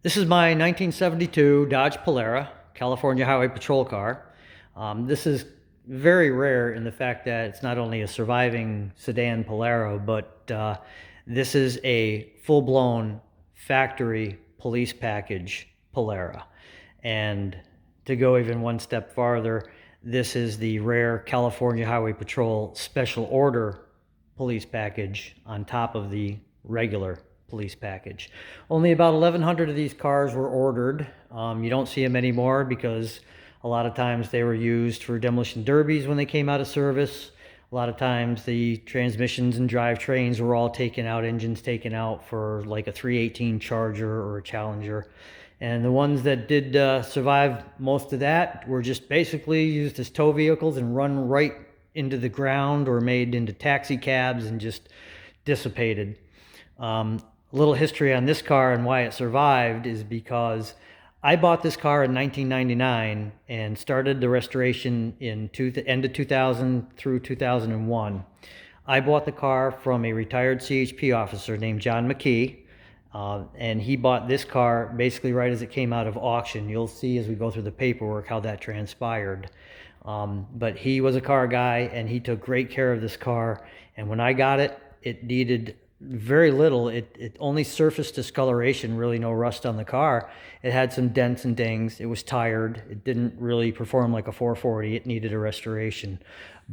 This is my 1972 Dodge Polara, California Highway Patrol car. This is very rare in the fact that it's not only a surviving sedan Polara, but this is a full-blown factory police package Polara. And to go even one step farther, this is the rare California Highway Patrol Special Order police package on top of the regular police package. Only about 1,100 of these cars were ordered. You don't see them anymore because a lot of times they were used for demolition derbies when they came out of service. A lot of times the transmissions and drivetrains were all taken out, engines taken out for like a 318 Charger or a Challenger. And the ones that did survive most of that were just basically used as tow vehicles and run right into the ground or made into taxi cabs and just dissipated. A little history on this car and why it survived is because I bought this car in 1999 and started the restoration in the end of 2000 through 2001. I bought the car from a retired CHP officer named John McKee, and he bought this car basically right as it came out of auction. You'll see as we go through the paperwork how that transpired. But he was a car guy and he took great care of this car, and when I got it, it needed very little. It only surface discoloration, really no rust on the car. It had some dents and dings. It was tired. It didn't really perform like a 440. It needed a restoration.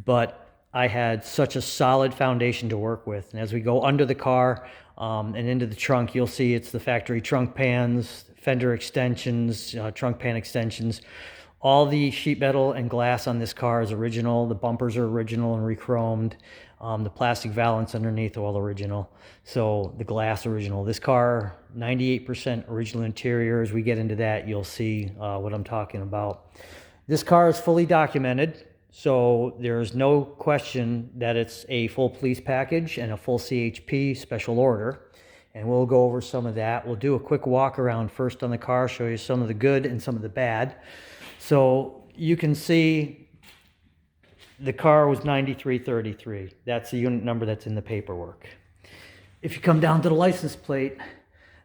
But I had such a solid foundation to work with. And as we go under the car and into the trunk, you'll see it's the factory trunk pans, fender extensions, trunk pan extensions. All the sheet metal and glass on this car is original. The bumpers are original and re-chromed. The plastic valance underneath all original. So the glass original. This car, 98% original interior. As we get into that, you'll see what I'm talking about. This car is fully documented, so there's no question that it's a full police package and a full CHP special order. And we'll go over some of that. We'll do a quick walk around first on the car, show you some of the good and some of the bad. So you can see the car was 9333. That's the unit number that's in the paperwork. If you come down to the license plate,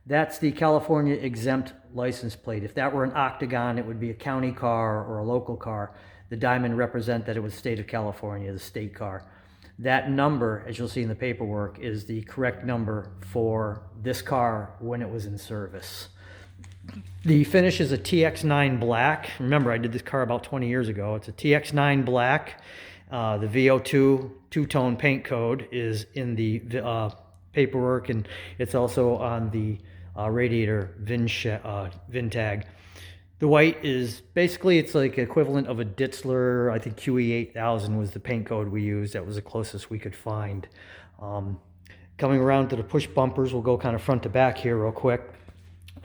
that's the California exempt license plate. If that were an octagon, it would be a county car or a local car. The diamond represent that it was state of California, the state car. That number, as you'll see in the paperwork, is the correct number for this car when it was in service. The finish is a TX9 black. Remember, I did this car about 20 years ago. It's a TX9 black. The VO2 two-tone paint code is in the paperwork, and it's also on the radiator VIN tag. The white is basically, it's like equivalent of a Ditzler. I think QE8000 was the paint code we used. That was the closest we could find. Coming around to the push bumpers, we'll go kind of front to back here real quick.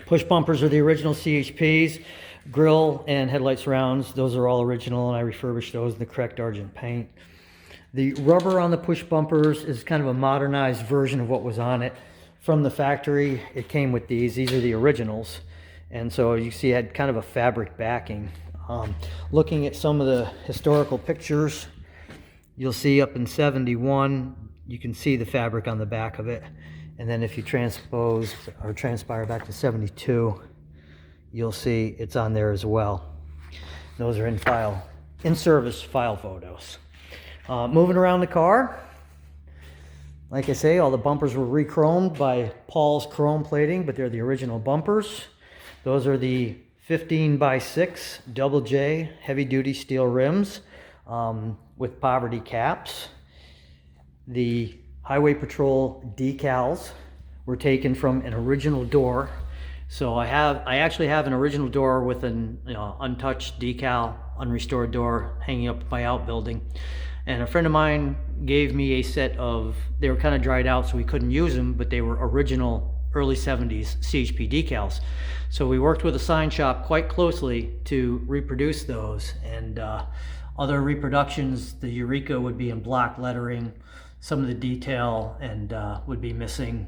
Push bumpers are the original CHPs. Grill and headlight surrounds, those are all original, and I refurbished those in the correct argent paint. The rubber on the push bumpers is kind of a modernized version of what was on it. From the factory, it came with these. These are the originals. And so you see it had kind of a fabric backing. Looking at some of the historical pictures, you'll see up in 71, you can see the fabric on the back of it. And then if you transpose or transpire back to 72, you'll see it's on there as well. Those are in service file photos. Moving around the car, like I say, all the bumpers were re-chromed by Paul's Chrome Plating, but they're the original bumpers. Those are the 15x6 double J heavy duty steel rims with poverty caps. The Highway Patrol decals were taken from an original door. So I actually have an original door with an untouched decal, unrestored door hanging up my outbuilding. And a friend of mine gave me a set of, they were kind of dried out so we couldn't use them, but they were original early 70s CHP decals. So we worked with a sign shop quite closely to reproduce those. And other reproductions, the Eureka would be in block lettering. Some of the detail and would be missing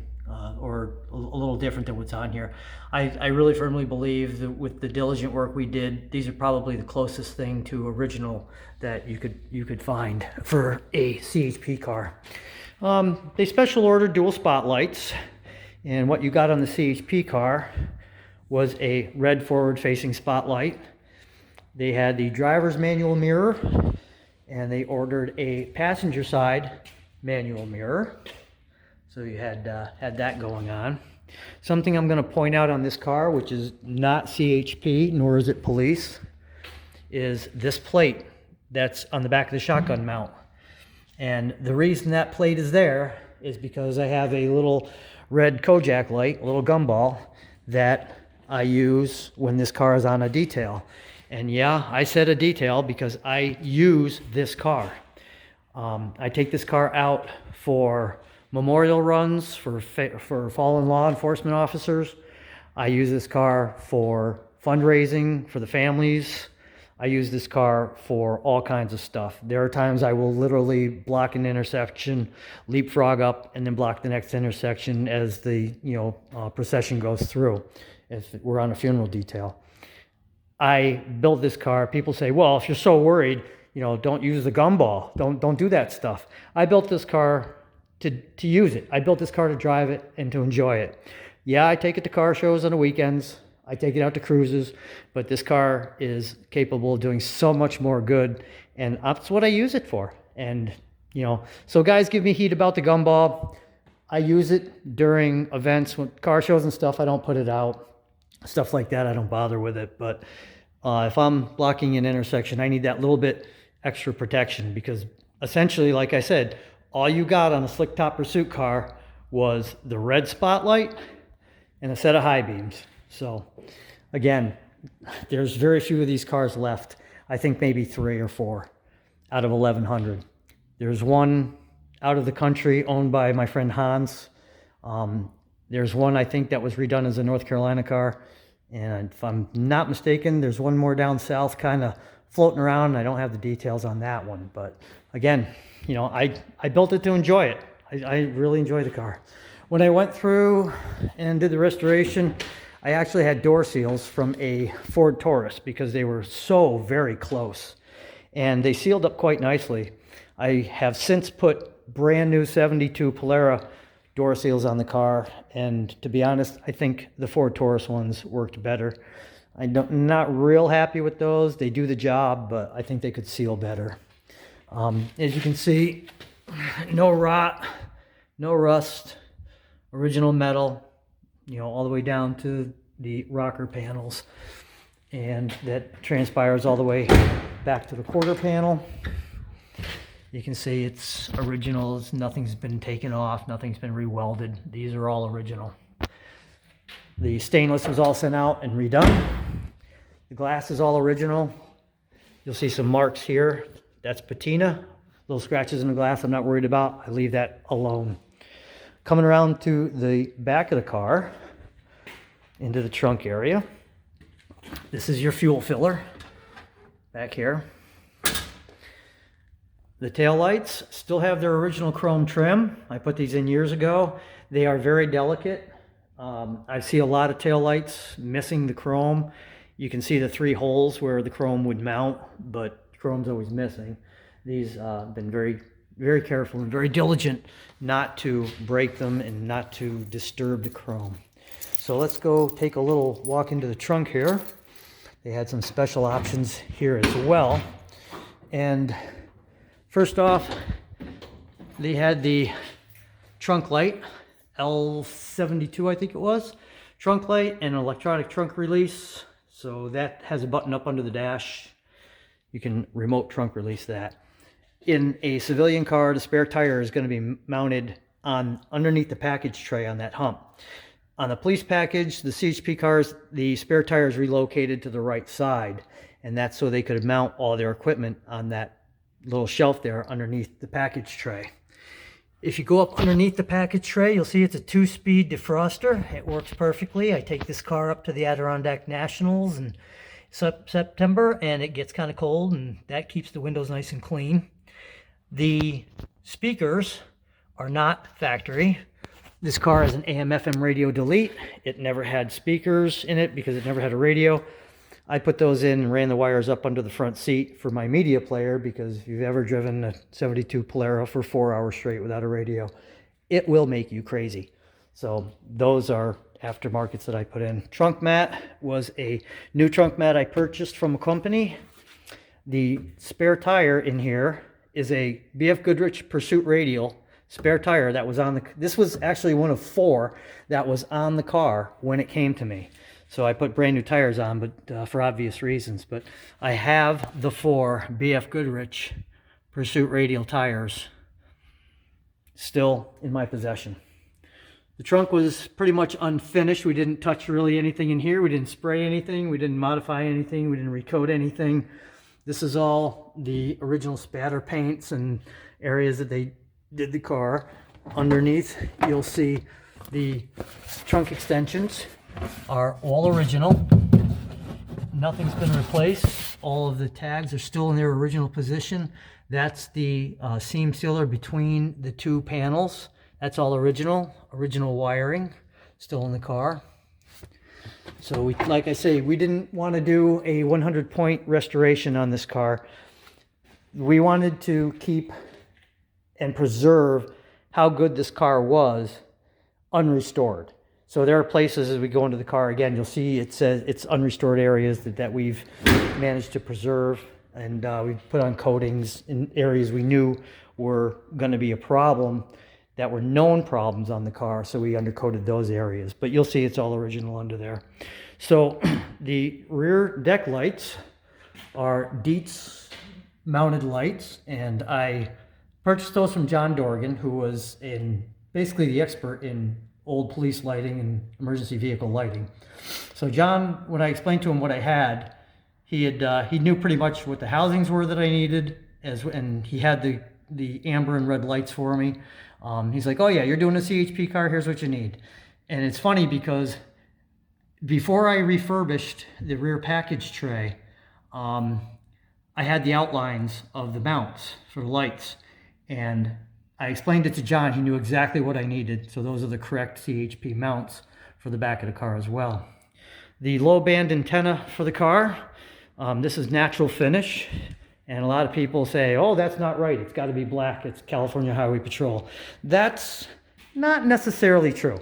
or a little different than what's on here. I really firmly believe that with the diligent work we did, these are probably the closest thing to original that you could find for a CHP car. They special ordered dual spotlights, and what you got on the CHP car was a red forward-facing spotlight. They had the driver's manual mirror, and they ordered a passenger side manual mirror. So you had that going on. Something I'm going to point out on this car, which is not CHP, nor is it police, is this plate that's on the back of the shotgun mount. And the reason that plate is there is because I have a little red Kojak light, a little gumball, that I use when this car is on a detail. And yeah, I said a detail because I use this car. I take this car out for memorial runs, for fallen law enforcement officers. I use this car for fundraising for the families. I use this car for all kinds of stuff. There are times I will literally block an intersection, leapfrog up, and then block the next intersection as the procession goes through, if we're on a funeral detail. I built this car. People say, well, if you're so worried, don't use the gumball. Don't do that stuff. I built this car to use it. I built this car to drive it and to enjoy it. Yeah, I take it to car shows on the weekends. I take it out to cruises, but this car is capable of doing so much more good, and that's what I use it for. And, so guys give me heat about the gumball. I use it during events, when car shows and stuff. I don't put it out. Stuff like that, I don't bother with it. But if I'm blocking an intersection, I need that little bit extra protection, because essentially, like I said, all you got on a slick top pursuit car was the red spotlight and a set of high beams. So again, there's very few of these cars left. I think maybe 3 or 4 out of 1,100. There's one out of the country owned by my friend Hans. There's one I think that was redone as a North Carolina car. And if I'm not mistaken, there's one more down south kind of floating around. I don't have the details on that one. But again, I built it to enjoy it. I really enjoy the car. When I went through and did the restoration, I actually had door seals from a Ford Taurus because they were so very close. And they sealed up quite nicely. I have since put brand new 72 Polara door seals on the car, and to be honest, I think the Ford Taurus ones worked better. I'm not real happy with those. They do the job, but I think they could seal better. As you can see, no rot, no rust, original metal, all the way down to the rocker panels, and that transpires all the way back to the quarter panel. You can see it's original. Nothing's been taken off. Nothing's been rewelded. These are all original. The stainless was all sent out and redone. The glass is all original. You'll see some marks here. That's patina. Little scratches in the glass I'm not worried about. I leave that alone. Coming around to the back of the car, into the trunk area. This is your fuel filler back here. The taillights still have their original chrome trim. I put these in years ago. They are very delicate. I see a lot of taillights missing the chrome. You can see the 3 holes where the chrome would mount, but chrome's always missing. These been very, very careful and very diligent not to break them and not to disturb the chrome. So let's go take a little walk into the trunk here. They had some special options here as well. And first off, they had the trunk light, L72 I think it was, trunk light and an electronic trunk release. So that has a button up under the dash. You can remote trunk release that. In a civilian car, the spare tire is going to be mounted underneath the package tray on that hump. On the police package, the CHP cars, the spare tire is relocated to the right side, and that's so they could mount all their equipment on that little shelf there underneath the package tray. If you go up underneath the package tray, you'll see it's a 2-speed defroster. It works perfectly. I take this car up to the Adirondack Nationals in September, and it gets kind of cold, and that keeps the windows nice and clean. The speakers are not factory. This car has an AM/FM radio delete. It never had speakers in it because it never had a radio. I put those in and ran the wires up under the front seat for my media player, because if you've ever driven a 72 Polara for 4 hours straight without a radio, it will make you crazy. So those are aftermarkets that I put in. Trunk mat was a new trunk mat I purchased from a company. The spare tire in here is a BF Goodrich Pursuit Radial spare tire that was on the, this was actually one of 4 that was on the car when it came to me. So I put brand new tires on, but for obvious reasons. But I have the 4 BF Goodrich Pursuit Radial tires still in my possession. The trunk was pretty much unfinished. We didn't touch really anything in here. We didn't spray anything. We didn't modify anything. We didn't recoat anything. This is all the original spatter paints and areas that they did the car. Underneath, you'll see the trunk extensions are all original. Nothing's been replaced. All of the tags are still in their original position. That's the seam sealer between the 2 panels. That's all original wiring, still in the car. So we, like I say, we didn't want to do a 100-point restoration on this car. We wanted to keep and preserve how good this car was unrestored. So there are places as we go into the car, again, you'll see it says it's unrestored areas that we've managed to preserve, and we've put on coatings in areas we knew were going to be a problem, that were known problems on the car, so we undercoated those areas. But you'll see it's all original under there. So the rear deck lights are Dietz mounted lights, and I purchased those from John Dorgan, who was basically the expert in old police lighting and emergency vehicle lighting. So John, when I explained to him what I had, he knew pretty much what the housings were that I needed, and he had the amber and red lights for me. He's like, oh yeah, you're doing a CHP car, here's what you need. And it's funny because before I refurbished the rear package tray, I had the outlines of the mounts for the lights. And I explained it to John. He knew exactly what I needed. So those are the correct CHP mounts for the back of the car as well. The low band antenna for the car, this is natural finish. And a lot of people say, oh, that's not right. It's got to be black. It's California Highway Patrol. That's not necessarily true.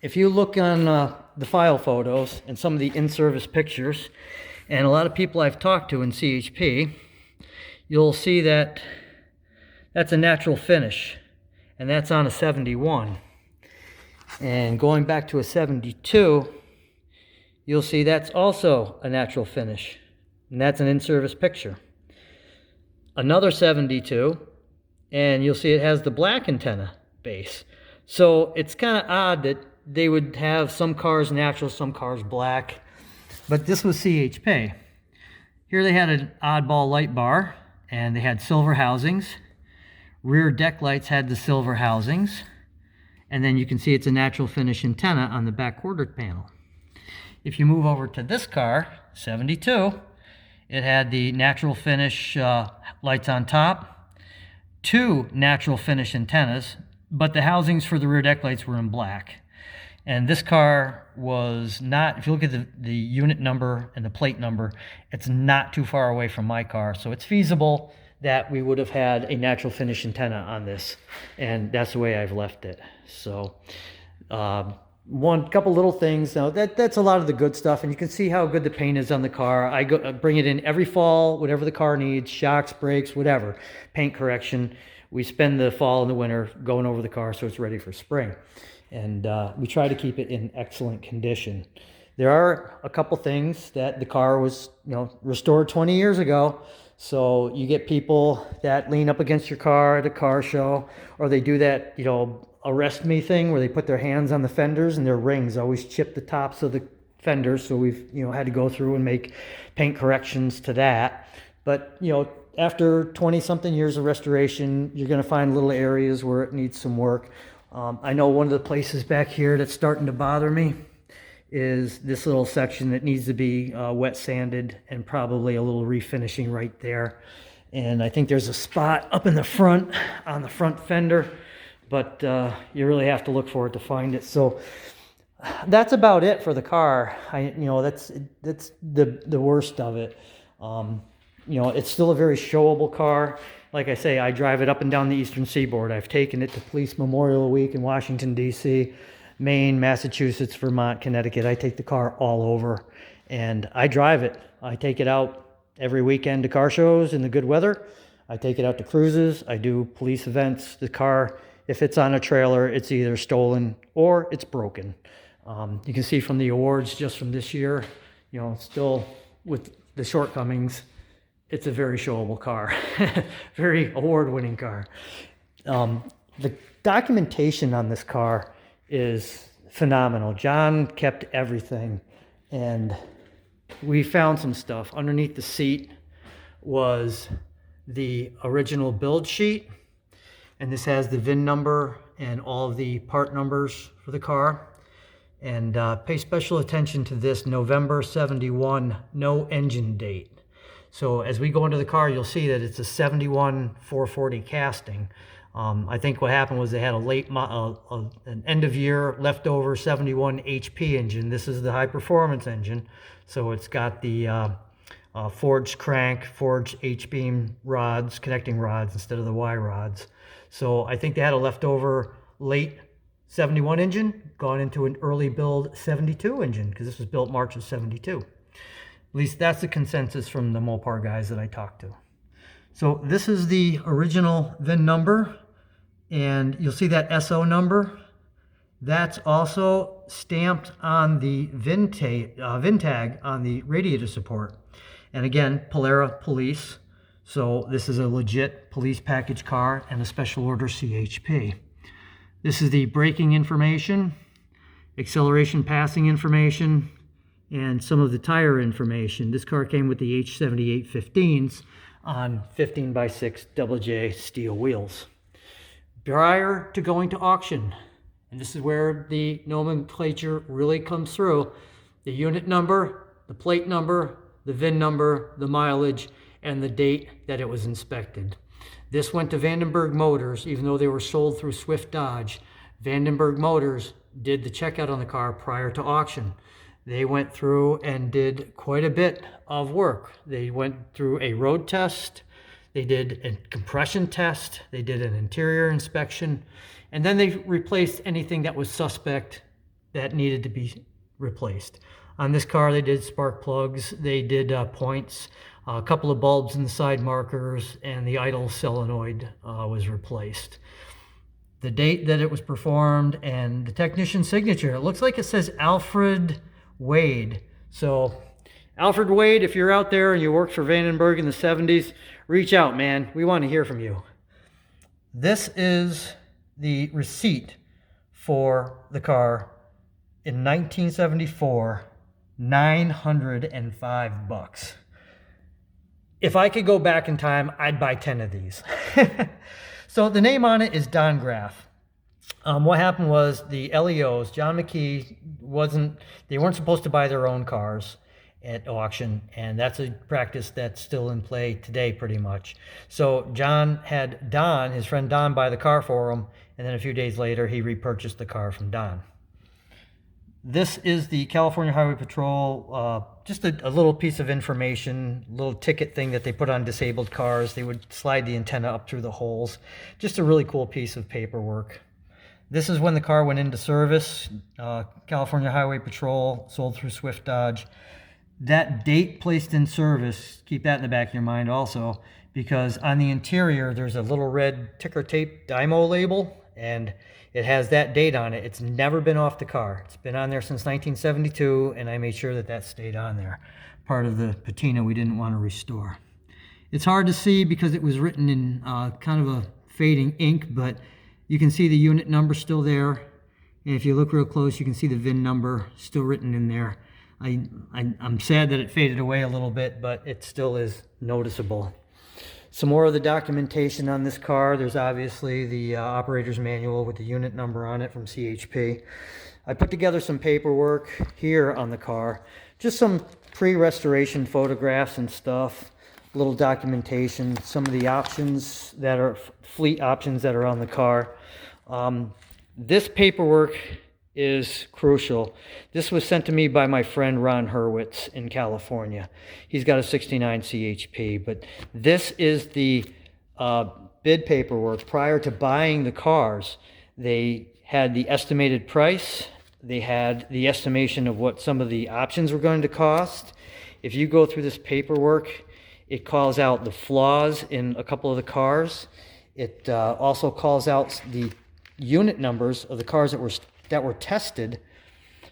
If you look on the file photos and some of the in-service pictures, and a lot of people I've talked to in CHP, you'll see that that's a natural finish, and that's on a 71. And going back to a 72, you'll see that's also a natural finish, and that's an in-service picture. Another 72, and you'll see it has the black antenna base. So it's kind of odd that they would have some cars natural, some cars black, but this was CHP. Here they had an oddball light bar, and they had silver housings. Rear deck lights had the silver housings, and then you can see it's a natural finish antenna on the back quarter panel. If you move over to this car, 72, it had the natural finish lights on top, 2 natural finish antennas, but the housings for the rear deck lights were in black. And this car was not, if you look at the unit number and the plate number, it's not too far away from my car. So it's feasible that we would have had a natural finish antenna on this. And that's the way I've left it. So couple little things. Now that's a lot of the good stuff, and you can see how good the paint is on the car. I bring it in every fall, whatever the car needs, shocks, brakes, whatever, paint correction. We spend the fall and the winter going over the car so it's ready for spring, and we try to keep it in excellent condition. There are a couple things that the car was, restored 20 years ago. So you get people that lean up against your car at a car show, or they do that, arrest me thing where they put their hands on the fenders and their rings always chip the tops of the fenders. So we've, had to go through and make paint corrections to that. But, after 20 something years of restoration, you're going to find little areas where it needs some work. I know one of the places back here that's starting to bother me is this little section that needs to be wet sanded and probably a little refinishing right there. And I think there's a spot up in the front on the front fender, but you really have to look for it to find it. So that's about it for the car. That's the worst of it. It's still a very showable car. Like I say, I drive it up and down the Eastern Seaboard. I've taken it to Police Memorial Week in Washington, D.C. Maine, Massachusetts, Vermont, Connecticut. I take the car all over, and I drive it. I take it out every weekend to car shows in the good weather. I take it out to cruises. I do police events. The car, if it's on a trailer, it's either stolen or it's broken. You can see from the awards just from this year, still with the shortcomings, it's a very showable car, very award-winning car. The documentation on this car is phenomenal. John kept everything, and we found some stuff. Underneath the seat was the original build sheet, and this has the VIN number and all of the part numbers for the car. And pay special attention to this November 71 no engine date. So as we go into the car, you'll see that it's a 71 440 casting. I think what happened was they had a an end of year leftover 71 HP engine. This is the high performance engine. So it's got the forged crank, forged H-beam rods, connecting rods instead of the Y rods. So I think they had a leftover late 71 engine gone into an early build 72 engine, because this was built March of 72. At least that's the consensus from the Mopar guys that I talked to. So this is the original VIN number, and you'll see that SO number. That's also stamped on the VIN tag on the radiator support. And again, Polara Police. So this is a legit police package car and a special order CHP. This is the braking information, acceleration passing information, and some of the tire information. This car came with the H7815s on 15x6 JJ steel wheels. Prior to going to auction, and this is where the nomenclature really comes through, the unit number, the plate number, the VIN number, the mileage, and the date that it was inspected. This went to Vandenberg Motors, even though they were sold through Swift Dodge. Vandenberg Motors did the checkout on the car prior to auction. They went through and did quite a bit of work. They went through a road test, they did a compression test, they did an interior inspection, and then they replaced anything that was suspect that needed to be replaced. On this car, they did spark plugs, they did points, a couple of bulbs in the side markers, and the idle solenoid was replaced. The date that it was performed and the technician's signature, it looks like it says Alfred Wade. So Alfred Wade, if you're out there and you worked for Vandenberg in the 70s, reach out, man. We want to hear from you. This is the receipt for the car in 1974, $905. If I could go back in time, I'd buy 10 of these. So the name on it is Don Graff. What happened was the LEOs, John McKee, they weren't supposed to buy their own cars at auction, and that's a practice that's still in play today pretty much. So John had Don, his friend Don, buy the car for him, and then a few days later he repurchased the car from Don. This is the California Highway Patrol, just a little piece of information, little ticket thing that they put on disabled cars. They would slide the antenna up through the holes. Just a really cool piece of paperwork. This is when the car went into service. California Highway Patrol, sold through Swift Dodge. That date placed in service, keep that in the back of your mind also, because on the interior there's a little red ticker tape Dymo label, and it has that date on it. It's never been off the car. It's been on there since 1972, and I made sure that that stayed on there. Part of the patina we didn't want to restore. It's hard to see because it was written in kind of a fading ink, but you can see the unit number still there. And if you look real close, you can see the VIN number still written in there. I'm sad that it faded away a little bit, but it still is noticeable. Some more of the documentation on this car. There's obviously the operator's manual with the unit number on it from CHP. I put together some paperwork here on the car, just some pre-restoration photographs and stuff, a little documentation, some of the options that are fleet options that are on the car. This paperwork is crucial. This was sent to me by my friend Ron Hurwitz in California. He's got a 69 CHP, but this is the bid paperwork. Prior to buying the cars, they had the estimated price. They had the estimation of what some of the options were going to cost. If you go through this paperwork, it calls out the flaws in a couple of the cars. It also calls out the unit numbers of the cars that were tested.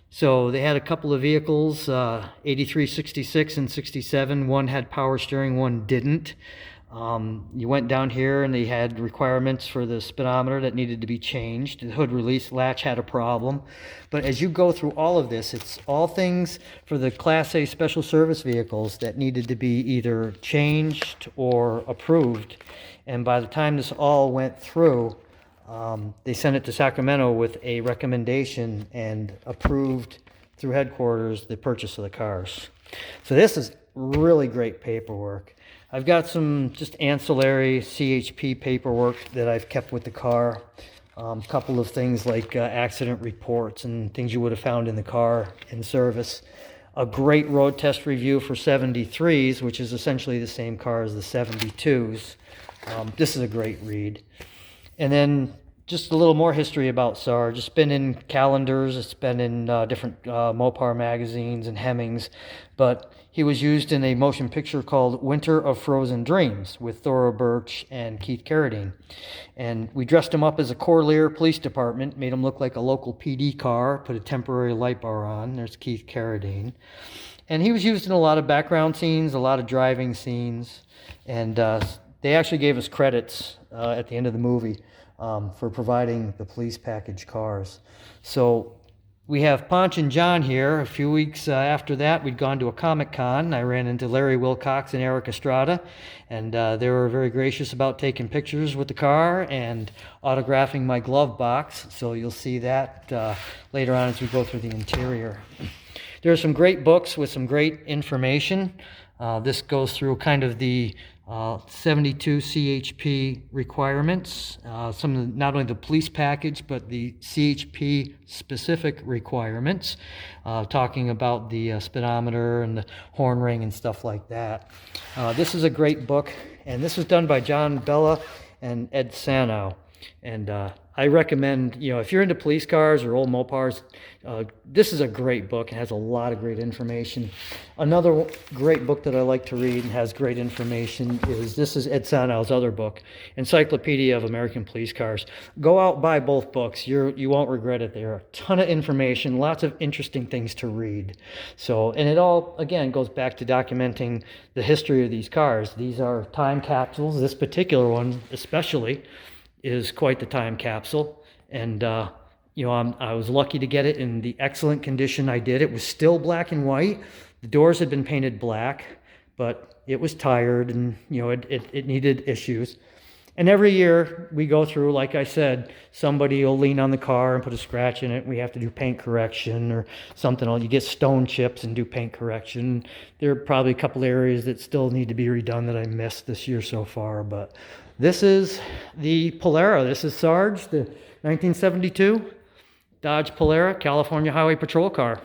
So they had a couple of vehicles, 83, 66, and 67. One had power steering, one didn't. You went down here and they had requirements for the speedometer that needed to be changed. The hood release latch had a problem. But as you go through all of this, it's all things for the Class A special service vehicles that needed to be either changed or approved. And by the time this all went through, they sent it to Sacramento with a recommendation and approved through headquarters the purchase of the cars. So this is really great paperwork. I've got some just ancillary CHP paperwork that I've kept with the car. A couple of things like accident reports and things you would have found in the car in service. A great road test review for 73s, which is essentially the same car as the 72s. This is a great read. And then just a little more history about Sarge. It's been in calendars, it's been in different Mopar magazines and Hemmings, but he was used in a motion picture called Winter of Frozen Dreams with Thora Birch and Keith Carradine. And we dressed him up as a Corlear Police Department, made him look like a local PD car, put a temporary light bar on. There's Keith Carradine. And he was used in a lot of background scenes, a lot of driving scenes, and they actually gave us credits at the end of the movie for providing the police package cars. So we have Ponch and John here. A few weeks after that, we'd gone to a Comic-Con. I ran into Larry Wilcox and Eric Estrada, and they were very gracious about taking pictures with the car and autographing my glove box. So you'll see that later on as we go through the interior. There are some great books with some great information. This goes through kind of the 72 CHP requirements, some of not only the police package, but the CHP specific requirements, talking about the speedometer and the horn ring and stuff like that. This is a great book, and this was done by John Bella and Ed Sanow. And I recommend, if you're into police cars or old Mopars, this is a great book. It has a lot of great information. Another great book that I like to read and has great information this is Ed Sanow's other book, Encyclopedia of American Police Cars. Go out, buy both books. You won't regret it. There are a ton of information, lots of interesting things to read. So, and it all, again, goes back to documenting the history of these cars. These are time capsules. This particular one especially is quite the time capsule, and I was lucky to get it in the excellent condition I did. It was still black and white. The doors had been painted black, but it was tired, and it needed issues. And every year we go through, like I said, somebody will lean on the car and put a scratch in it. We have to do paint correction or something. You get stone chips and do paint correction. There are probably a couple areas that still need to be redone that I missed this year so far, but this is the Polara. This is Sarge, the 1972 Dodge Polara California Highway Patrol car.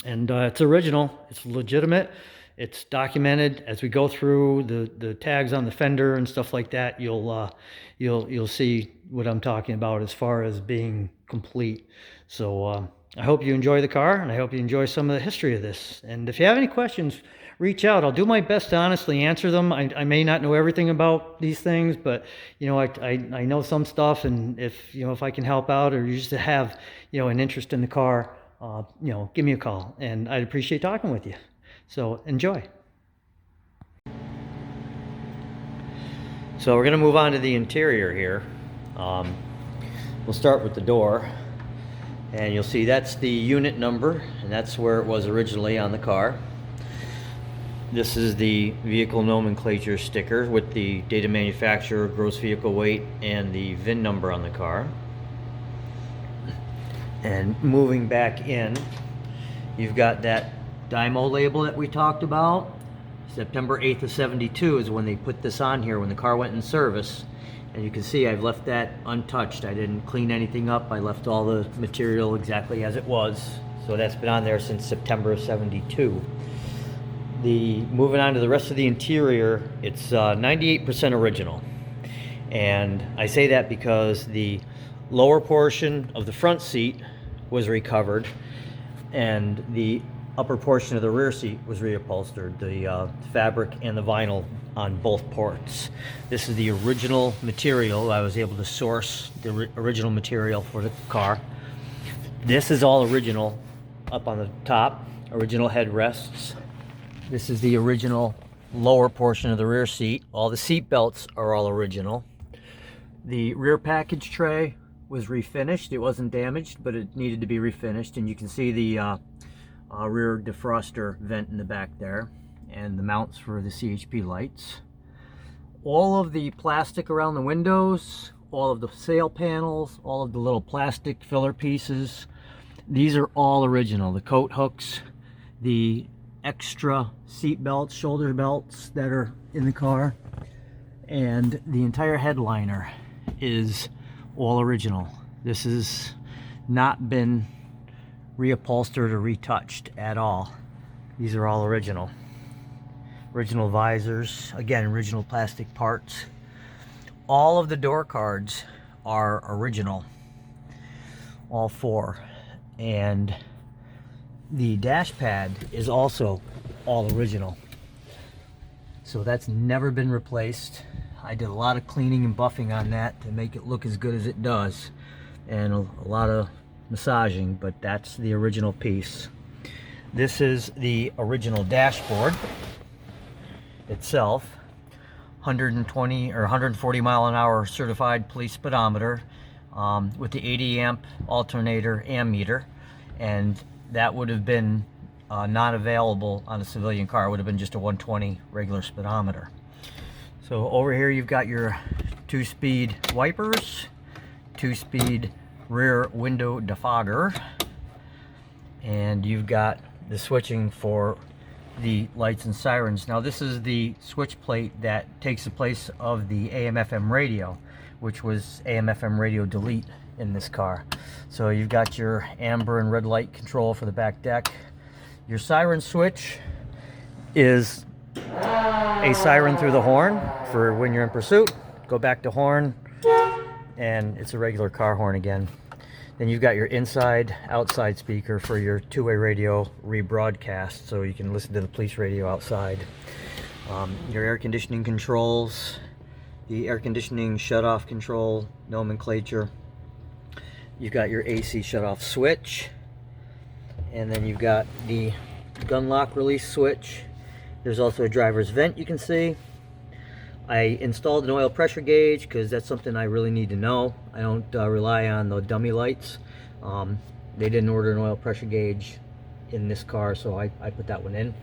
And it's original, it's legitimate, it's documented. As we go through the tags on the fender and stuff like that, you'll see what I'm talking about as far as being complete. So I hope you enjoy the car, and I hope you enjoy some of the history of this. And if you have any questions, reach out. I'll do my best to honestly answer them. I may not know everything about these things, but I know some stuff, and if I can help out, or you just have an interest in the car, give me a call, and I'd appreciate talking with you. So enjoy. So we're going to move on to the interior here. We'll start with the door, and you'll see that's the unit number, and that's where it was originally on the car. This is the vehicle nomenclature sticker with the date of manufacturer, gross vehicle weight, and the VIN number on the car. And moving back in, you've got that Dymo label that we talked about. September 8th of 72 is when they put this on here, when the car went in service. And you can see I've left that untouched. I didn't clean anything up. I left all the material exactly as it was. So that's been on there since September of 72. Moving on to the rest of the interior, it's 98% original. And I say that because the lower portion of the front seat was recovered, and the upper portion of the rear seat was reupholstered, the fabric and the vinyl on both ports. This is the original material. I was able to source the original material for the car. This is all original up on the top, original headrests. This is the original lower portion of the rear seat. All the seat belts are all original. The rear package tray was refinished. It wasn't damaged, but it needed to be refinished, and you can see the rear defroster vent in the back there, and the mounts for the CHP lights. All of the plastic around the windows, all of the sail panels, all of the little plastic filler pieces, these are all original. The coat hooks, the extra seat belts, shoulder belts that are in the car, and the entire headliner is all original. This has not been reupholstered or retouched at all. These are all original. Original visors, again, original plastic parts. All of the door cards are original, all four. And the dash pad is also all original. So that's never been replaced. I did a lot of cleaning and buffing on that to make it look as good as it does, and a lot of massaging, but that's the original piece. This is the original dashboard itself. 120 or 140 mile an hour certified police speedometer, with the 80 amp alternator ammeter, and that would have been not available on a civilian car. It would have been just a 120 regular speedometer. So over here you've got your 2-speed wipers, 2-speed rear window defogger, and you've got the switching for the lights and sirens. Now this is the switch plate that takes the place of the AM/FM radio, which was AM/FM radio delete in this car. So you've got your amber and red light control for the back deck. Your siren switch is a siren through the horn for when you're in pursuit. Go back to horn, and it's a regular car horn again. Then you've got your inside outside speaker for your two-way radio rebroadcast, so you can listen to the police radio outside. Your air conditioning controls, the air conditioning shutoff control nomenclature. You've got your AC shutoff switch, and then you've got the gun lock release switch. There's also a driver's vent you can see. I installed an oil pressure gauge because that's something I really need to know. I don't rely on the dummy lights. They didn't order an oil pressure gauge in this car, so I put that one in.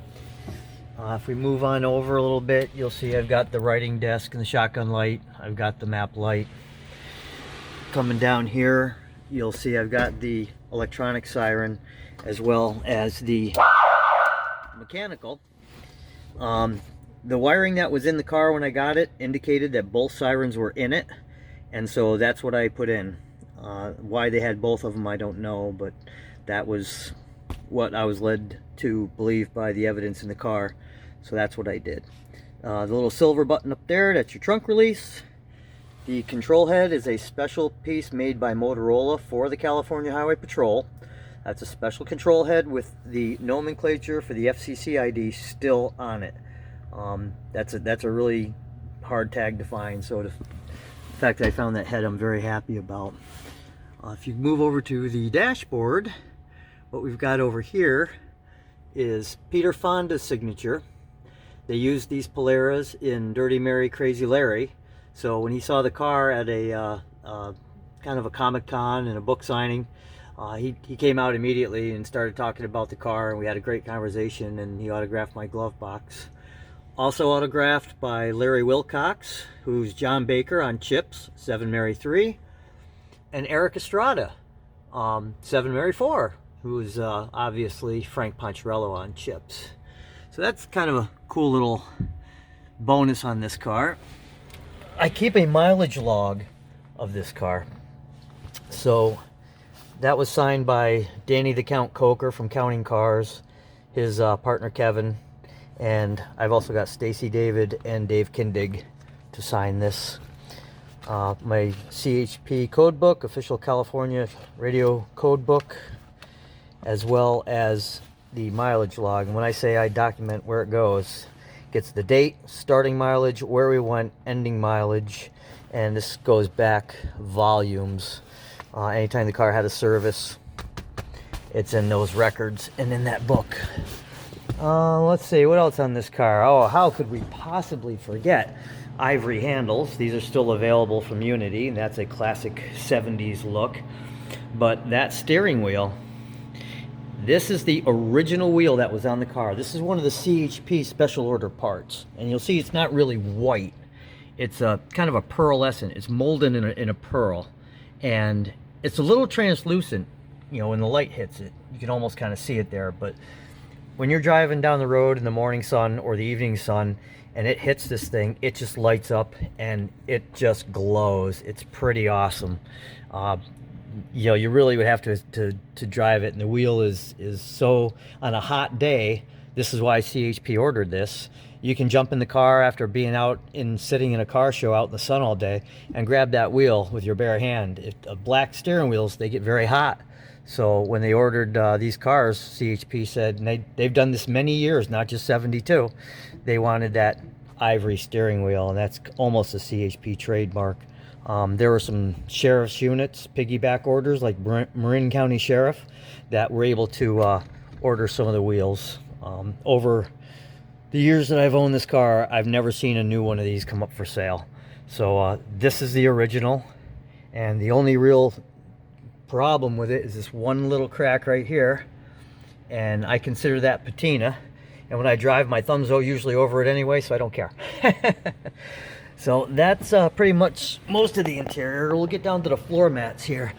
If we move on over a little bit, you'll see I've got the writing desk and the shotgun light. I've got the map light. Coming down here, you'll see I've got the electronic siren as well as the mechanical. The wiring that was in the car when I got it indicated that both sirens were in it, and so that's what I put in. Why they had both of them I don't know, but that was what I was led to believe by the evidence in the car, so that's what I did. The little silver button up there, that's your trunk release. The control head is a special piece made by Motorola for the California Highway Patrol. That's a special control head with the nomenclature for the FCC ID still on it. That's a really hard tag to find, so the fact I found that head I'm very happy about. If you move over to the dashboard, what we've got over here is Peter Fonda's signature. They used these Polaras in Dirty Mary Crazy Larry, so when he saw the car at a kind of a Comic-Con and a book signing, he came out immediately and started talking about the car, and we had a great conversation, and he autographed my glove box. Also autographed by Larry Wilcox, who's John Baker on Chips, 7 Mary 3, and Eric Estrada, 7 Mary 4, who's obviously Frank Poncherello on Chips. So that's kind of a cool little bonus on this car. I keep a mileage log of this car. So that was signed by Danny the Count Coker from Counting Cars, his partner Kevin, and I've also got Stacy David and Dave Kindig to sign this. My CHP code book, official California radio code book, as well as the mileage log. And when I say I document where it goes, it gets the date, starting mileage, where we went, ending mileage, and this goes back volumes. Anytime the car had a service, it's in those records and in that book. Let's see, what else on this car? Oh, how could we possibly forget? Ivory handles. These are still available from Unity, and that's a classic 70s look. But that steering wheel, this is the original wheel that was on the car. This is one of the CHP special order parts. And you'll see it's not really white. It's a kind of a pearlescent. It's molded in a pearl. And it's a little translucent. You know, when the light hits it, you can almost kind of see it there. But when you're driving down the road in the morning sun or the evening sun and it hits this thing, it just lights up and it just glows. It's pretty awesome. You know, you really would have to drive it, and the wheel is so, on a hot day, this is why CHP ordered this. You can jump in the car after being out sitting in a car show out in the sun all day and grab that wheel with your bare hand. Black steering wheels, they get very hot. So when they ordered these cars, CHP said, and they've done this many years, not just 72, they wanted that ivory steering wheel, and that's almost a CHP trademark. There were some sheriff's units, piggyback orders, like Marin County Sheriff, that were able to order some of the wheels. Over the years that I've owned this car, I've never seen a new one of these come up for sale. So this is the original, and the only real problem with it is this one little crack right here, and I consider that patina, and when I drive, my thumbs go usually over it anyway, so I don't care. So that's pretty much most of the interior. We'll get down to the floor mats here.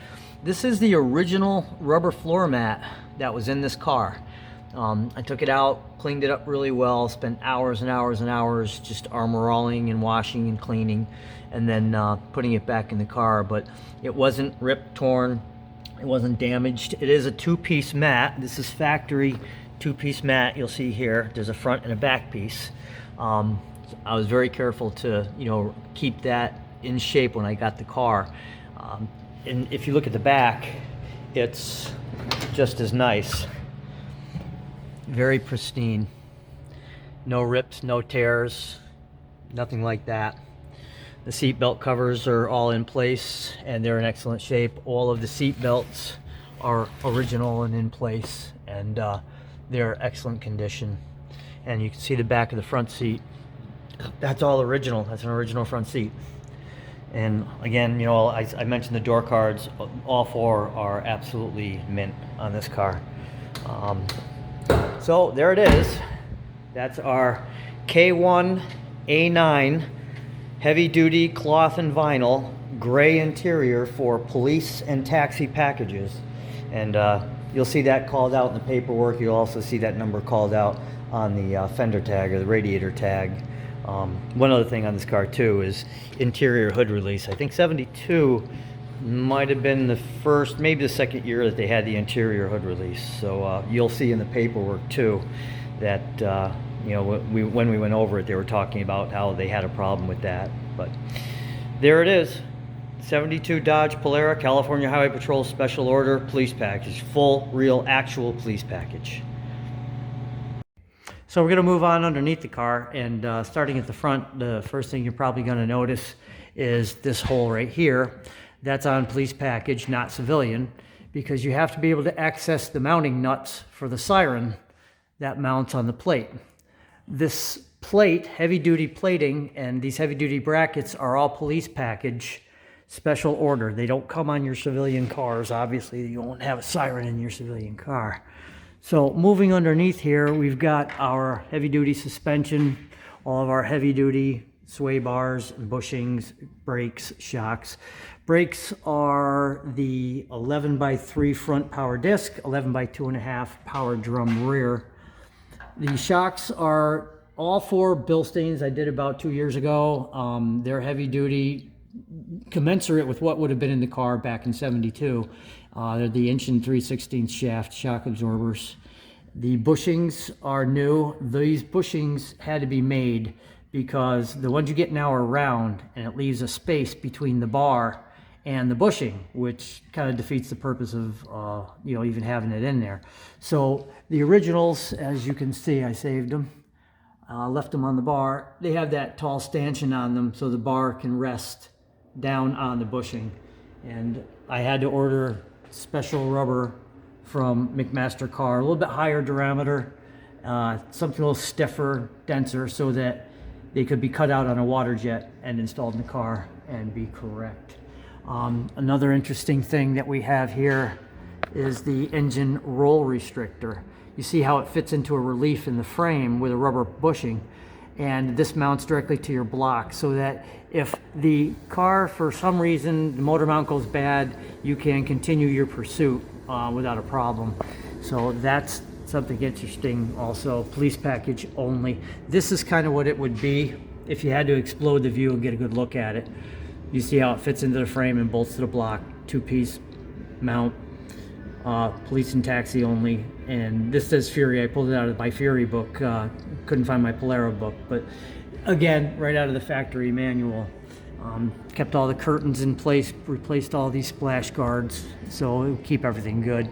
This is the original rubber floor mat that was in this car. I took it out, cleaned it up really well, spent hours and hours and hours just armor-alling and washing and cleaning, and then putting it back in the car. But it wasn't ripped, torn, it wasn't damaged. It is a two-piece mat. This is factory two-piece mat. You'll see here, there's a front and a back piece. I was very careful to, you know, keep that in shape when I got the car. And if you look at the back, it's just as nice. Very pristine. No rips, no tears, nothing like that. The seat belt covers are all in place and they're in excellent shape. All of the seat belts are original and in place, and they're excellent condition. And you can see the back of the front seat. That's all original. That's an original front seat. And again, you know, I mentioned the door cards. All four are absolutely mint on this car. So there it is. That's our K1 A9 heavy duty cloth and vinyl gray interior for police and taxi packages. And you'll see that called out in the paperwork. You'll also see that number called out on the fender tag or the radiator tag. One other thing on this car too is interior hood release. I think 72 might have been the first, maybe the second year that they had the interior hood release. So you'll see in the paperwork too that you know, when we went over it, they were talking about how they had a problem with that. But there it is. 72 Dodge Polara California Highway Patrol Special Order Police Package. Full, real, actual police package. So we're going to move on underneath the car, and starting at the front, the first thing you're probably going to notice is this hole right here. That's on police package, not civilian, because you have to be able to access the mounting nuts for the siren that mounts on the plate. This plate, heavy-duty plating, and these heavy-duty brackets are all police package special order. They don't come on your civilian cars. Obviously, you won't have a siren in your civilian car. So moving underneath here, we've got our heavy-duty suspension, all of our heavy-duty sway bars, bushings, brakes, shocks. Brakes are the 11x3 front power disc, 11x2.5 power drum rear. The shocks are all four Bilsteins I did about 2 years ago. They're heavy-duty, commensurate with what would have been in the car back in 72. They're the 1 3/16 shaft shock absorbers. The bushings are new. These bushings had to be made because the ones you get now are round, and it leaves a space between the bar and the bushing, which kind of defeats the purpose of even having it in there. So the originals, as you can see, I saved them, left them on the bar. They have that tall stanchion on them so the bar can rest down on the bushing. And I had to order special rubber from McMaster Car, a little bit higher diameter, something a little stiffer, denser, so that they could be cut out on a water jet and installed in the car and be correct. Another interesting thing that we have here is the engine roll restrictor. You see how it fits into a relief in the frame with a rubber bushing, and this mounts directly to your block so that if the car, for some reason, the motor mount goes bad, you can continue your pursuit without a problem. So that's something interesting. Also, police package only. This is kind of what it would be if you had to explode the view and get a good look at it. You see how it fits into the frame and bolts to the block, two-piece mount, police and taxi only. And this says Fury. I pulled it out of my Fury book. Couldn't find my Polara book, but again, right out of the factory manual. Kept all the curtains in place, replaced all these splash guards, so it'll keep everything good.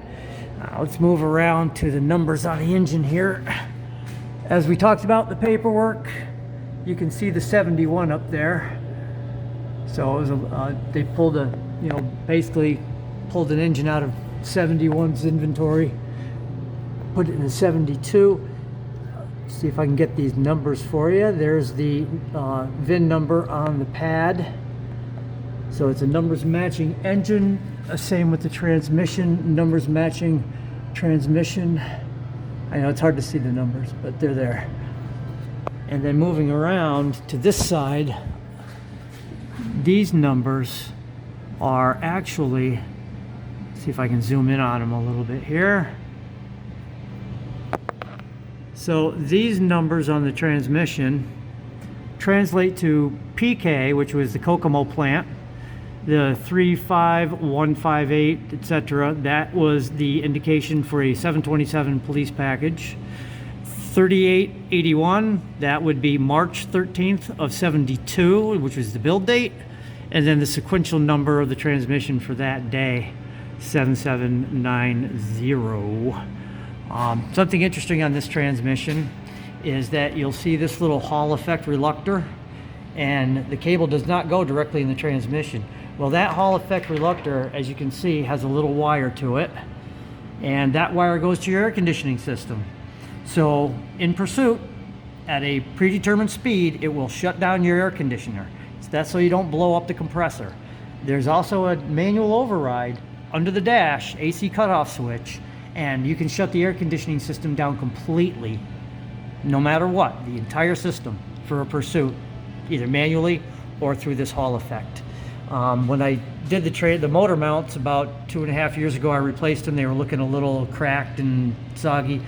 Let's move around to the numbers on the engine here. As we talked about the paperwork, you can see the 71 up there. So it was they pulled basically pulled an engine out of 71's inventory, put it in a 72. See if I can get these numbers for you. There's the VIN number on the pad. So it's a numbers matching engine. Same with the transmission, numbers matching transmission. I know it's hard to see the numbers, but they're there. And then moving around to this side, these numbers are actually, see if I can zoom in on them a little bit here. So these numbers on the transmission translate to PK, which was the Kokomo plant, the 35158, etc. That was the indication for a 727 police package. 3881, that would be March 13th of 72, which was the build date. And then the sequential number of the transmission for that day, 7790. Something interesting on this transmission is that you'll see this little Hall effect reluctor, and the cable does not go directly in the transmission. Well, that Hall effect reluctor, as you can see, has a little wire to it, and that wire goes to your air conditioning system. So in pursuit, at a predetermined speed, it will shut down your air conditioner. That's so you don't blow up the compressor. There's also a manual override under the dash, AC cutoff switch, and you can shut the air conditioning system down completely, no matter what, the entire system for a pursuit, either manually or through this Hall effect. When I did the motor mounts about 2.5 years ago, I replaced them. They were looking a little cracked and soggy.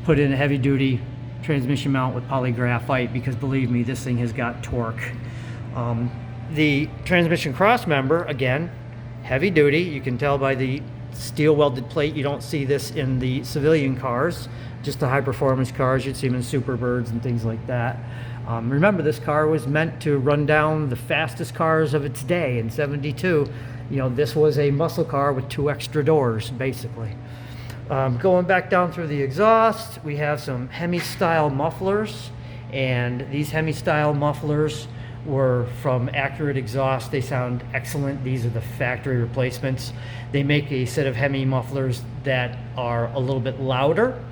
Put in a heavy duty transmission mount with polygraphite, because believe me, this thing has got torque. The transmission cross member, again, heavy duty. You can tell by the steel welded plate. You don't see this in the civilian cars, just the high performance cars. You'd see them in Superbirds and things like that. Remember, this car was meant to run down the fastest cars of its day. In 72, this was a muscle car with 2 extra doors, basically. Going back down through the exhaust, we have some Hemi style mufflers, and these Hemi style mufflers were from Accurate Exhaust. They sound excellent. These are the factory replacements. They make a set of Hemi mufflers that are a little bit louder.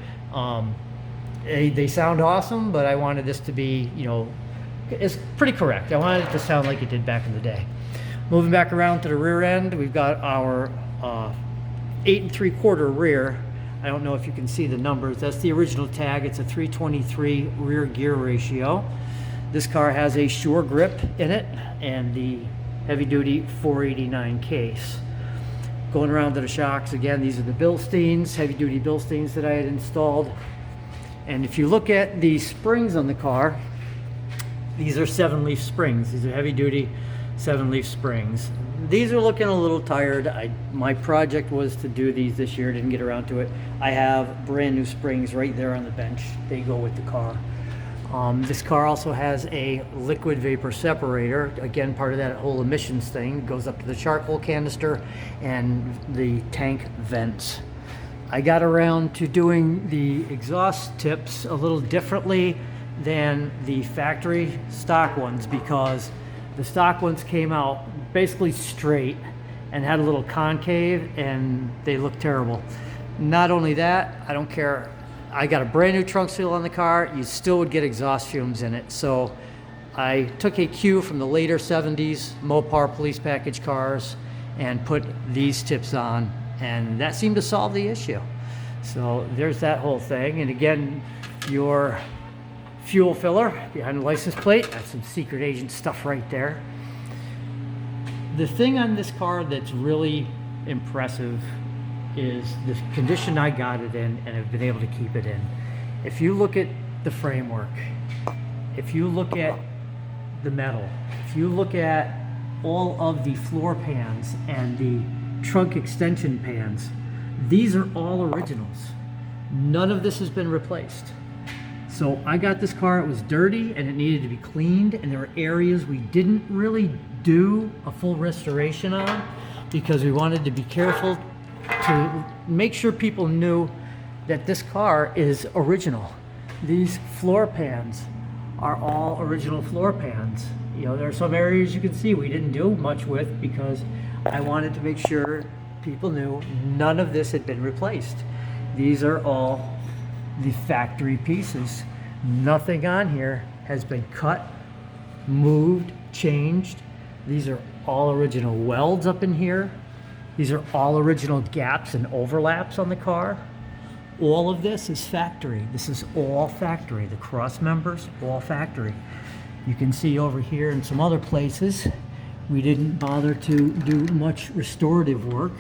They sound awesome, but I wanted this to be, it's pretty correct. I wanted it to sound like it did back in the day. Moving back around to the rear end, we've got our 8 3/4 rear. I don't know if you can see the numbers. That's the original tag. It's a 323 rear gear ratio. This car has a Sure Grip in it and the heavy duty 489 case. Going around to the shocks, again, these are the Bilsteins, heavy duty Bilsteins that I had installed. And if you look at the springs on the car, these are 7-leaf springs. These are heavy duty 7-leaf springs. These are looking a little tired. My project was to do these this year, didn't get around to it. I have brand new springs right there on the bench. They go with the car. This car also has a liquid vapor separator, again part of that whole emissions thing. It goes up to the charcoal canister and the tank vents. I got around to doing the exhaust tips a little differently than the factory stock ones, because the stock ones came out basically straight and had a little concave and they look terrible. Not only that, I don't care, I got a brand new trunk seal on the car, you still would get exhaust fumes in it. So I took a cue from the later 70s Mopar police package cars and put these tips on, and that seemed to solve the issue. So there's that whole thing. And again, your fuel filler behind the license plate, that's some secret agent stuff right there. The thing on this car that's really impressive is the condition I got it in and have been able to keep it in. If you look at the framework, if you look at the metal, if you look at all of the floor pans and the trunk extension pans, these are all originals. None of this has been replaced. So I got this car, it was dirty and it needed to be cleaned, and there were areas we didn't really do a full restoration on because we wanted to be careful to make sure people knew that this car is original. These floor pans are all original floor pans. You know, there are some areas you can see we didn't do much with because I wanted to make sure people knew none of this had been replaced. These are all the factory pieces. Nothing on here has been cut, moved, changed. These are all original welds up in here. These are all original gaps and overlaps on the car. All of this is factory. This is all factory. The cross members, all factory. You can see over here in some other places, we didn't bother to do much restorative work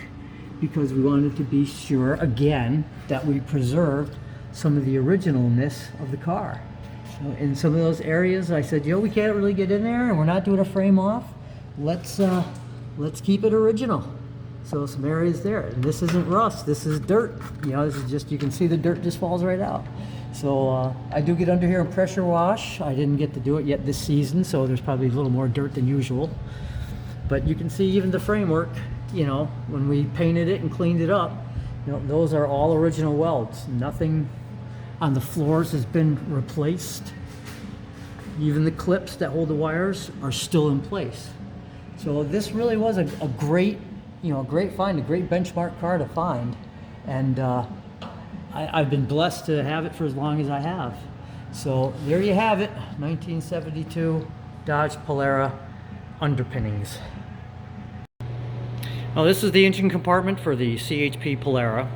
because we wanted to be sure, again, that we preserved some of the originalness of the car. So in some of those areas, I said, we can't really get in there and we're not doing a frame off. Let's keep it original. So some areas there, and this isn't rust, this is dirt. This is just, you can see the dirt just falls right out. So I do get under here and pressure wash. I didn't get to do it yet this season, so there's probably a little more dirt than usual. But you can see even the framework, when we painted it and cleaned it up, those are all original welds. Nothing on the floors has been replaced. Even the clips that hold the wires are still in place. So this really was a great, great find, a great benchmark car to find. And I've been blessed to have it for as long as I have. So there you have it, 1972 Dodge Polara Underpinnings. Well, this is the engine compartment for the CHP Polara,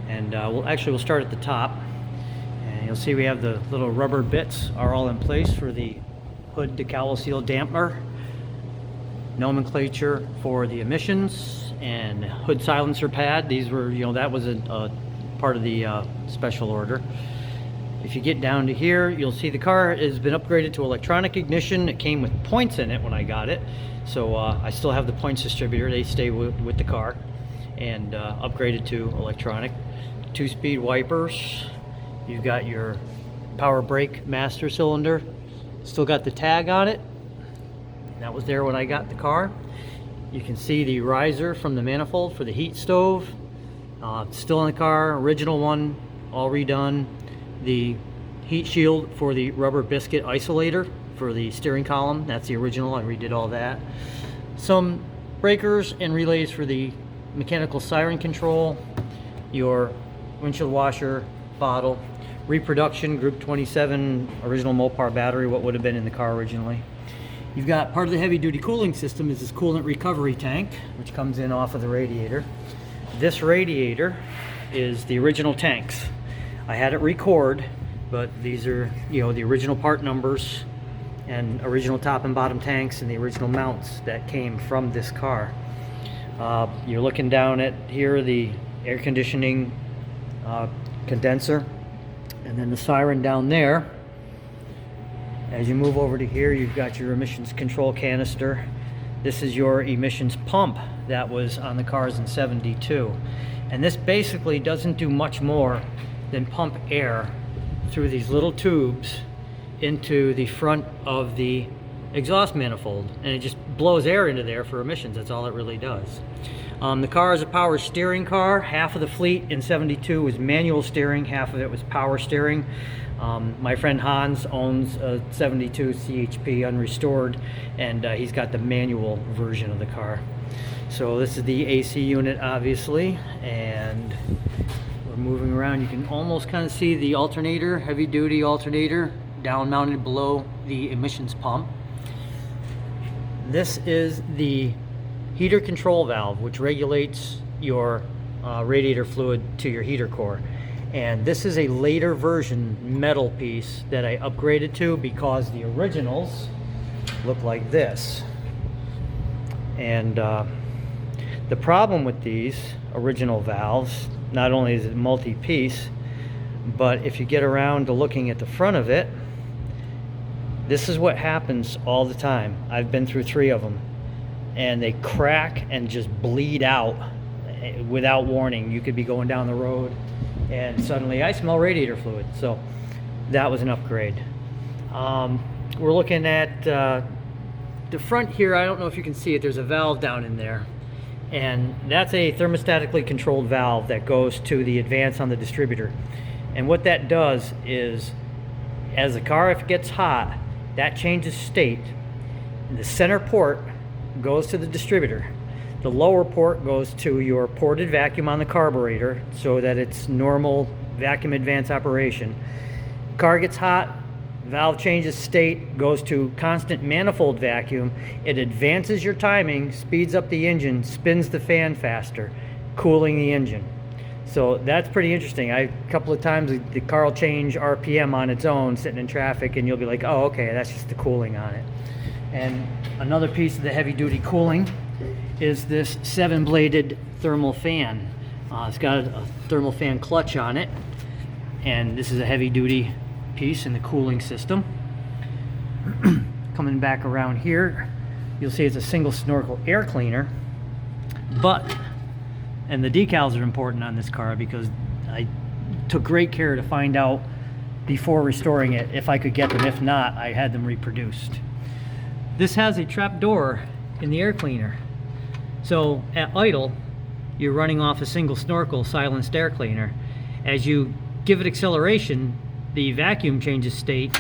and we'll start at the top, and you'll see we have the little rubber bits are all in place for the hood decal seal damper, nomenclature for the emissions, and hood silencer pad. These were, that was a part of the special order. If you get down to here, you'll see the car has been upgraded to electronic ignition. It came with points in it when I got it, so I still have the points distributor. They stay with the car, and upgraded to electronic. 2-speed wipers. You've got your power brake master cylinder. Still got the tag on it. That was there when I got the car. You can see the riser from the manifold for the heat stove. Still in the car, original one, all redone. The heat shield for the rubber biscuit isolator for the steering column, that's the original. I redid all that. Some breakers and relays for the mechanical siren control, your windshield washer bottle, reproduction group 27 original Mopar battery, what would have been in the car originally. You've got part of the heavy duty cooling system is this coolant recovery tank, which comes in off of the radiator. This radiator is the original tanks. I had it record, but these are, the original part numbers and original top and bottom tanks and the original mounts that came from this car. You're looking down at here, the air conditioning condenser, and then the siren down there. As you move over to here, you've got your emissions control canister. This is your emissions pump that was on the cars in 72. And this basically doesn't do much more than pump air through these little tubes into the front of the exhaust manifold, and it just blows air into there for emissions. That's all it really does. The car is a power steering car. Half of the fleet in 72 was manual steering, half of it was power steering. My friend Hans owns a 72 CHP unrestored, and he's got the manual version of the car. So this is the AC unit, obviously, and we're moving around. You can almost kind of see the alternator, heavy duty alternator, down mounted below the emissions pump. This is the heater control valve, which regulates your radiator fluid to your heater core. And this is a later version metal piece that I upgraded to because the originals look like this. And the problem with these original valves, not only is it multi-piece, but if you get around to looking at the front of it, this is what happens all the time. I've been through 3 of them, and they crack and just bleed out without warning. You could be going down the road and suddenly I smell radiator fluid. So that was an upgrade. We're looking at the front here. I don't know if you can see it. There's a valve down in there, and that's a thermostatically controlled valve that goes to the advance on the distributor. And what that does is, as the car, if it gets hot, that changes state. The center port goes to the distributor. The lower port goes to your ported vacuum on the carburetor so that it's normal vacuum advance operation. Car gets hot, valve changes state, goes to constant manifold vacuum. It advances your timing, speeds up the engine, spins the fan faster, cooling the engine. So that's pretty interesting. A couple of times the car will change RPM on its own sitting in traffic, and you'll be like, oh, okay, that's just the cooling on it. And another piece of the heavy duty cooling is this 7-bladed thermal fan. It's got a thermal fan clutch on it, and this is a heavy duty piece in the cooling system. Coming back around here, you'll see it's a single snorkel air cleaner, and the decals are important on this car because I took great care to find out before restoring it if I could get them. If not, I had them reproduced. This has a trap door in the air cleaner. So at idle, you're running off a single snorkel silenced air cleaner. As you give it acceleration, the vacuum changes state,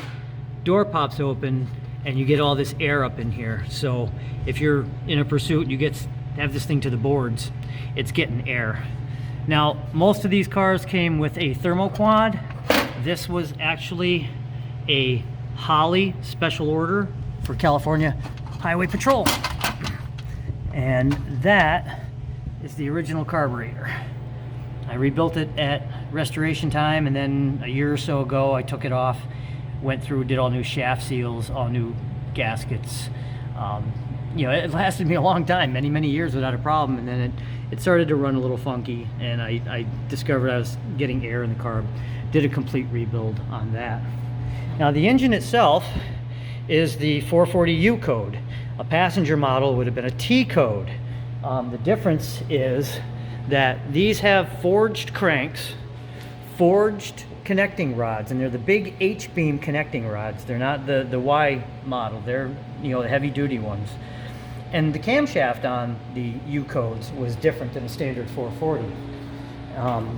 door pops open, and you get all this air up in here. So if you're in a pursuit and you have this thing to the boards, it's getting air. Now, most of these cars came with a thermoquad. This was actually a Holly special order for California Highway Patrol. And that is the original carburetor. I rebuilt it at restoration time, and then a year or so ago I took it off, went through, did all new shaft seals, all new gaskets. It lasted me a long time, many years without a problem, and then it started to run a little funky, and I discovered I was getting air in the carb. Did a complete rebuild on that. Now the engine itself is the 440U code. A passenger model would have been a T code. The difference is that these have forged cranks, forged connecting rods, and they're the big H-beam connecting rods. They're not the Y model. They're the heavy duty ones. And the camshaft on the U codes was different than the standard 440.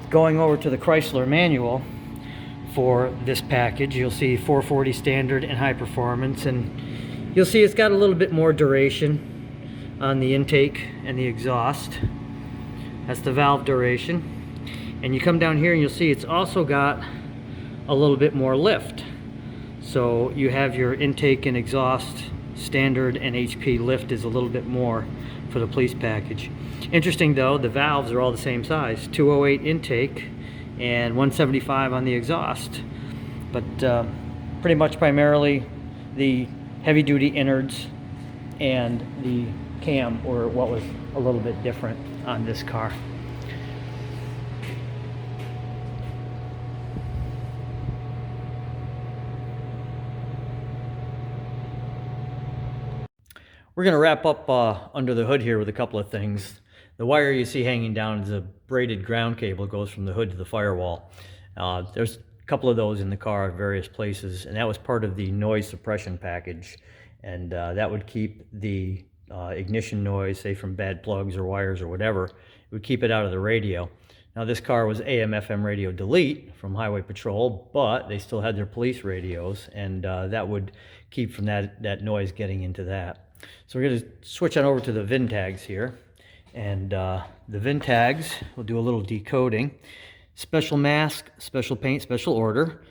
Going over to the Chrysler manual for this package, you'll see 440 standard and high performance, and you'll see it's got a little bit more duration on the intake and the exhaust. That's the valve duration. And you come down here and you'll see it's also got a little bit more lift. So you have your intake and exhaust standard, and HP lift is a little bit more for the police package. Interesting though, the valves are all the same size, 208 intake and 175 on the exhaust. But pretty much primarily the heavy duty innards and the cam were what was a little bit different on this car. We're going to wrap up under the hood here with a couple of things. The wire you see hanging down is a braided ground cable. It goes from the hood to the firewall. There's couple of those in the car at various places, and that was part of the noise suppression package. And that would keep the ignition noise, say from bad plugs or wires or whatever, it would keep it out of the radio. Now this car was AM/FM radio delete from Highway Patrol, but they still had their police radios, and that would keep from that noise getting into that. So we're going to switch on over to the VIN tags here. And the VIN tags, we'll do a little decoding. Special mask, special paint, special order.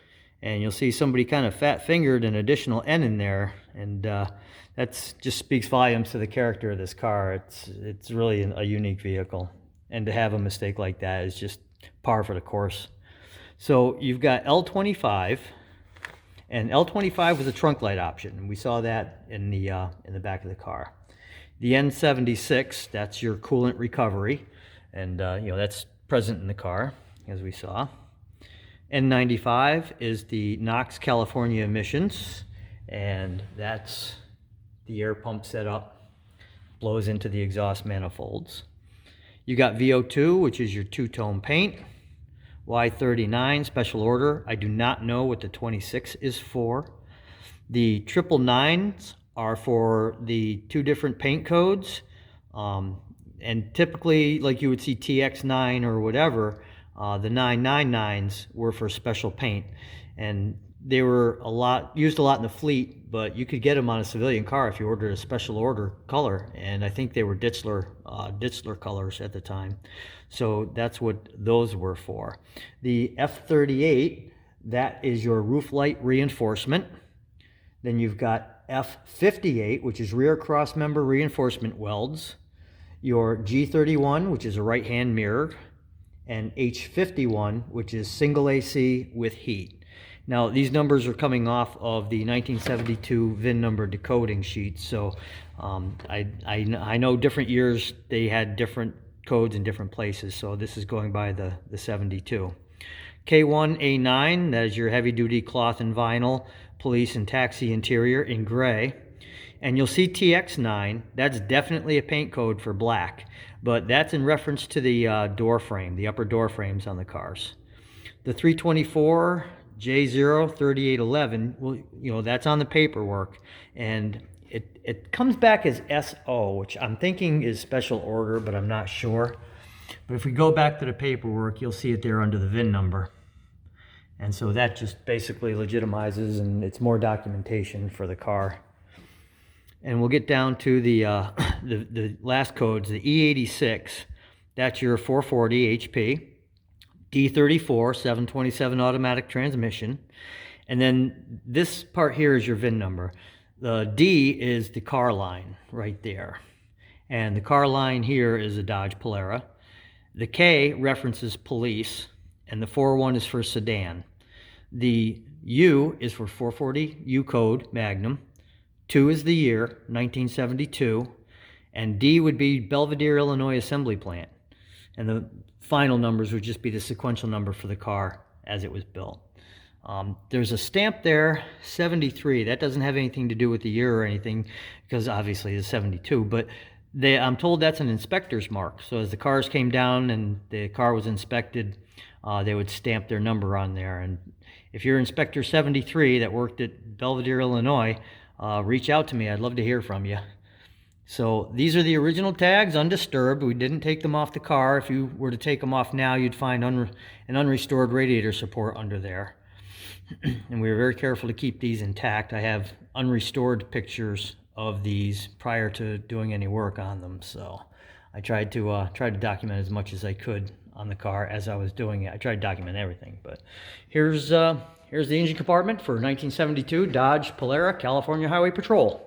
And you'll see somebody kind of fat-fingered an additional N in there, and that just speaks volumes to the character of this car. It's really a unique vehicle, and to have a mistake like that is just par for the course. So you've got L25, and L25 was a trunk light option, and we saw that in the back of the car. The N76, that's your coolant recovery, and that's present in the car, as we saw. N95 is the NOx California emissions, and that's the air pump setup, blows into the exhaust manifolds. You got VO2, which is your two-tone paint. Y39, special order. I do not know what the 26 is for. The 999s are for the two different paint codes, and typically, like you would see TX9 or whatever, the 999s were for special paint, and they were used a lot in the fleet, but you could get them on a civilian car if you ordered a special order color, and I think they were Ditzler colors at the time. So that's what those were for. The F38, that is your roof light reinforcement. Then you've got F58, which is rear cross member reinforcement welds. Your G31, which is a right hand mirror, and H51, which is single AC with heat. Now, these numbers are coming off of the 1972 VIN number decoding sheet, so I know different years they had different codes in different places, so this is going by the 72. K1A9, that is your heavy-duty cloth and vinyl police and taxi interior in gray. And you'll see TX9, that's definitely a paint code for black, but that's in reference to the door frame, the upper door frames on the cars. The 324 J0 3811, well, that's on the paperwork, and it comes back as SO, which I'm thinking is special order, but I'm not sure. But if we go back to the paperwork, you'll see it there under the VIN number. And so that just basically legitimizes, and it's more documentation for the car. And we'll get down to the last codes, the E86, that's your 440 HP, D34, 727 automatic transmission, and then this part here is your VIN number. The D is the car line right there, and the car line here is a Dodge Polara. The K references police, and the 41 is for sedan. The U is for 440 U code Magnum. 2 is the year, 1972, and D would be Belvidere, Illinois assembly plant. And the final numbers would just be the sequential number for the car as it was built. There's a stamp there, 73. That doesn't have anything to do with the year or anything, because obviously it's 72, but I'm told that's an inspector's mark. So as the cars came down and the car was inspected, they would stamp their number on there. And if you're Inspector 73 that worked at Belvidere, Illinois, reach out to me. I'd love to hear from you. So these are the original tags, undisturbed. We didn't take them off the car. If you were to take them off now, you'd find an unrestored radiator support under there. And we were very careful to keep these intact. I have unrestored pictures of these prior to doing any work on them. So I tried to document as much as I could on the car as I was doing it. I tried to document everything. But here's the engine compartment for 1972 Dodge Polara California Highway Patrol.